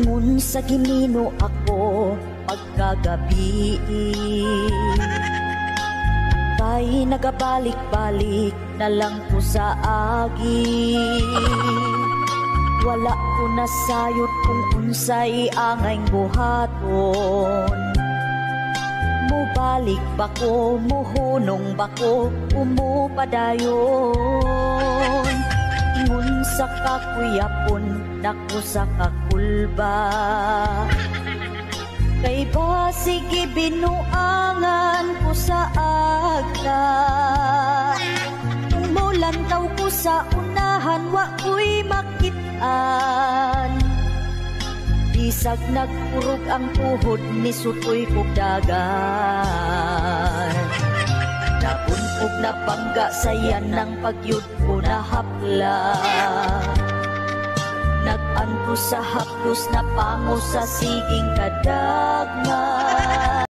Ngun sa ginino ako pagkagabi, kay nagabalik-balik na lang ko sa agi. Wala ko nasayot kung unsay angay buhaton. Mubalik ba ko, muhunong ba ko, umupadayon. Ingon sa kakuyapon, naku sa kakulba. Kay ba sige binuangan ko sa aga. Kung mulantaw ko sa unahan, wa ko'y makitaan. Bisag nagpurog ang tuhod ni sutoy kog dagan. Nabuntog na bangga sayan ng pagyud ko na hapla. Nag-anto sa haplos na pango sa siging kadagman.